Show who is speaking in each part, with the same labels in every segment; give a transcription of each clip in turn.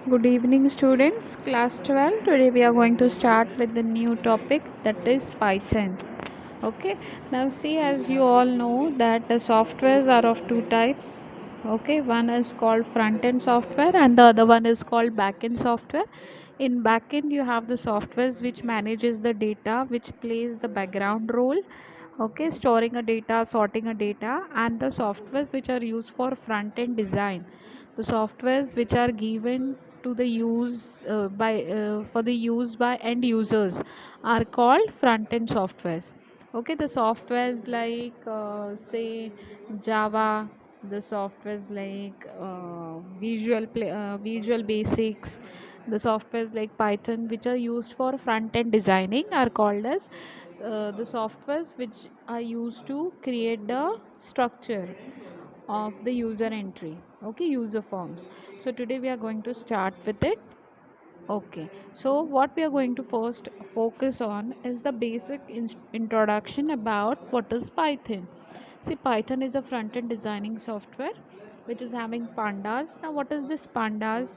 Speaker 1: Good evening, students. Class 12. Today we are going to start with the new topic, that is Python. Okay. Now see, as you all know that the softwares are of two types. Okay. One is called front-end software and the other one is called back-end software. In back-end you have the softwares which manages the data, which plays the background role. Okay, storing a data, sorting a data, and the softwares which are used for front-end design, the softwares which are given to the use by for the use by end users are called front end softwares. Okay, the softwares like say Java, the softwares like Visual Basics, the softwares like Python which are used for front end designing are called as the softwares which are used to create the structure of the user entry. Okay, user forms. So today we are going to start with it. Okay, so what we are going to first focus on is the basic introduction about what is Python. See, Python is a front-end designing software which is having pandas. Now, what is this pandas?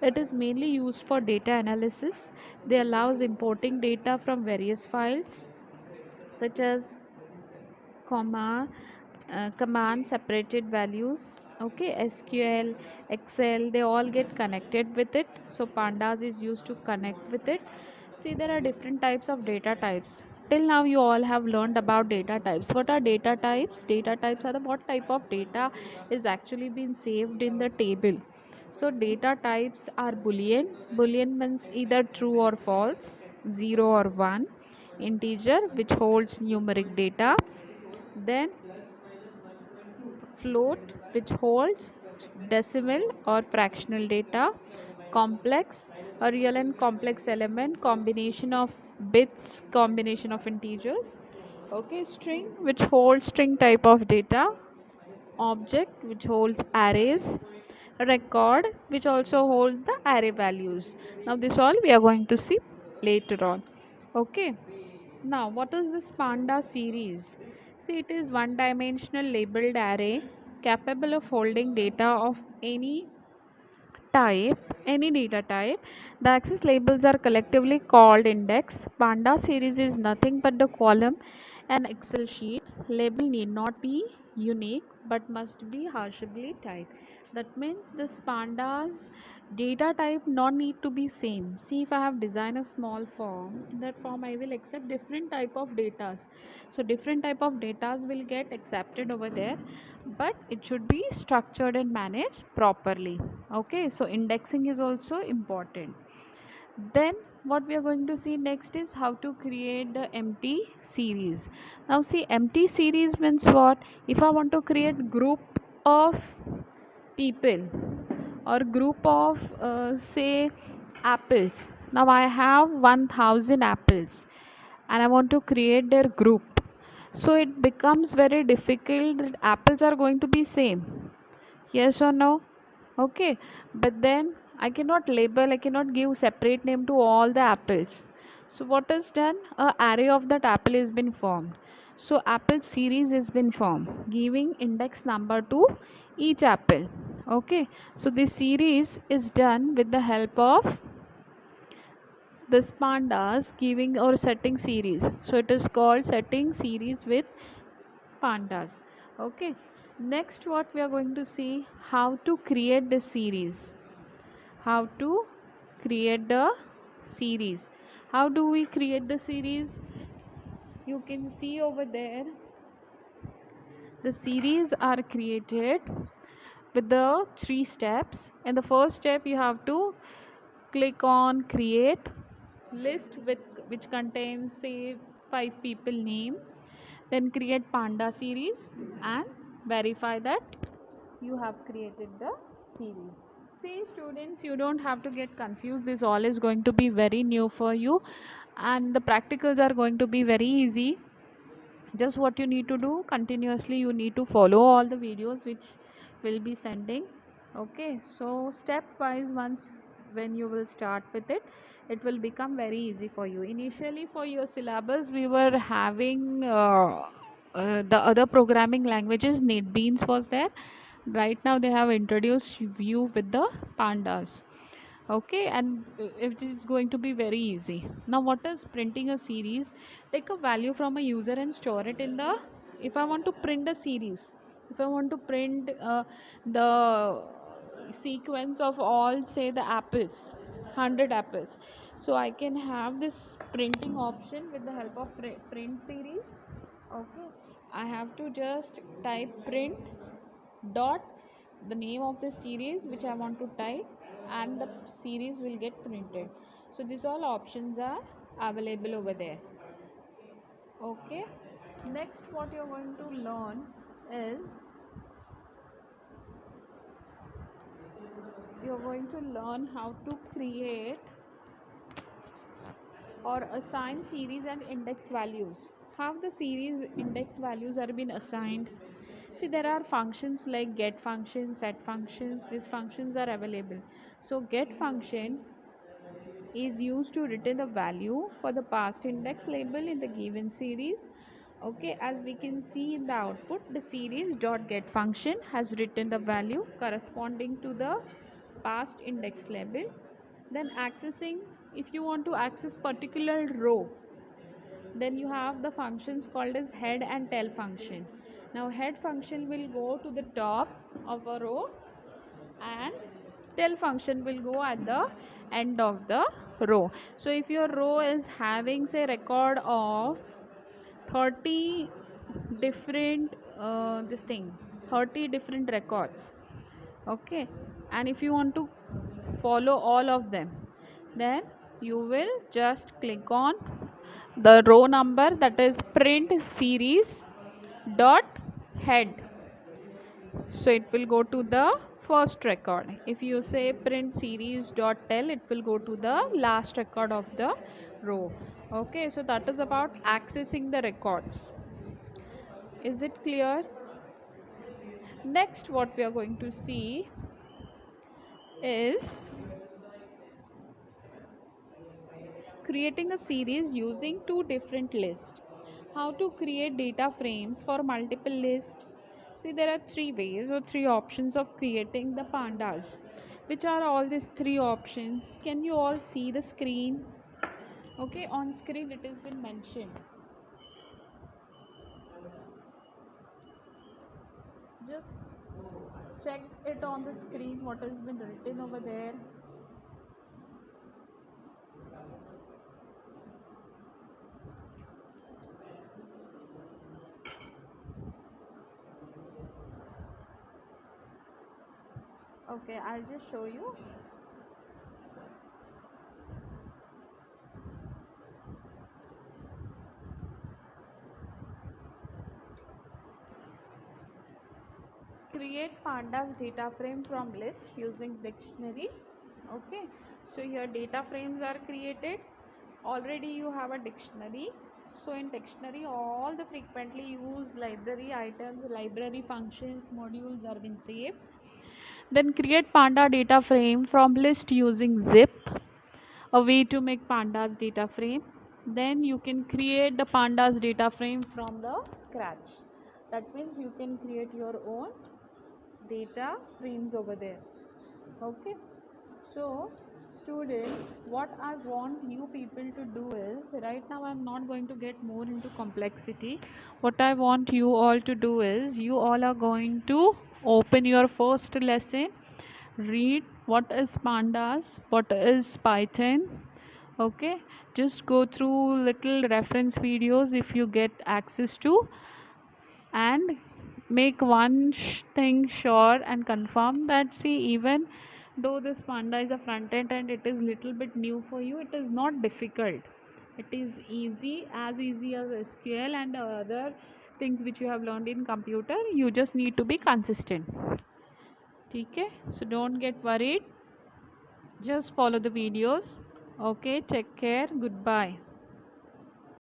Speaker 1: It is mainly used for data analysis. They allows importing data from various files such as command separated values. Okay, SQL, Excel, they all get connected with it. So pandas is used to connect with it. See, there are different types of data types. Till now you all have learned about data types. What are data types? Data types are the what type of data is actually been saved in the table. So data types are boolean. Boolean means either true or false, 0 or 1. Integer, which holds numeric data. Then float, which holds decimal or fractional data. Complex, a real and complex element, combination of bits, combination of integers. Okay, string, which holds string type of data. Object, which holds arrays. Record, which also holds the array values. Now this all we are going to see later on. Okay, now what is this panda series? See, it is one dimensional labeled array capable of holding data of any data type. The access labels are collectively called index. Panda series is nothing but the column and Excel sheet. Label need not be unique but must be harshably typed. That means this pandas data type not need to be same. See, if I have designed a small form, in that form I will accept different type of datas. So different type of datas will get accepted over there, but it should be structured and managed properly. Okay, so indexing is also important. Then what we are going to see next is how to create the empty series. Now see, empty series means what? If I want to create group of people or group of say apples. Now I have 1000 apples and I want to create their group. So it becomes very difficult that apples are going to be same. Yes or no? Okay, but then I cannot label, I cannot give separate name to all the apples. So what is done? A array of that apple has been formed. So apple series has been formed, giving index number to each apple. Okay, so this series is done with the help of this pandas giving or setting series. So it is called setting series with pandas. Okay, next what we are going to see, how to create the series. How to create the series. How do we create the series? You can see over there the series are created with the three steps. In the first step you have to click on create list with which contains say 5 people name. Then create panda series and verify that you have created the series. See students, you don't have to get confused. This all is going to be very new for you and the practicals are going to be very easy. Just what you need to do, continuously you need to follow all the videos which will be sending. Okay, so step wise, once when you will start with it, it will become very easy for you. Initially for your syllabus we were having the other programming languages, NetBeans was there. Right now they have introduced Vue with the pandas. Okay, and it is going to be very easy. Now what is printing a series? Take a value from a user and store it in the, if I want to print a series, if I want to print the sequence of all, say, the apples, 100 apples, so I can have this printing option with the help of print series. Okay, I have to just type print dot the name of the series which I want to type, and the series will get printed. So these all options are available over there. Okay, next what you're going to learn is, you're going to learn how to create or assign series and index values. How the series index values are being assigned? See, there are functions like get functions, set functions. These functions are available. So get function is used to return a value for the past index label in the given series. Okay, as we can see in the output, the series dot get function has written the value corresponding to the past index label. Then accessing, if you want to access particular row, then you have the functions called as head and tail function. Now head function will go to the top of a row, and tail function will go at the end of the row. So if your row is having, say, record of 30 different this thing 30 different records, okay, and if you want to follow all of them, then you will just click on the row number, that is print series dot head. So it will go to the first record. If you say print series dot tell, it will go to the last record of the row. Okay, so that is about accessing the records. Is it clear? Next what we are going to see is creating a series using two different lists. How to create data frames for multiple lists? See, there are three ways or three options of creating the pandas. Which are all these three options? Can you all see the screen? Okay, on screen it has been mentioned. Just check it on the screen what has been written over there. Okay, I'll just show you. Create pandas data frame from list using dictionary. Okay, so here data frames are created. Already you have a dictionary. So in dictionary, all the frequently used library items, library functions, modules are been saved. Then create panda data frame from list using zip, a way to make pandas data frame. Then you can create the pandas data frame from the scratch. That means you can create your own data frames over there. Okay, so students, what I want you people to do is, right now I'm not going to get more into complexity. What I want you all to do is, you all are going to open your first lesson, read what is pandas, what is python. Okay, just go through little reference videos if you get access to, and make one thing sure and confirm that, see, even though this panda is a front end and it is little bit new for you, it is not difficult. It is easy, as easy as SQL and other things which you have learned in computer. You just need to be consistent. Okay, so don't get worried, just follow the videos. Okay, take care, goodbye.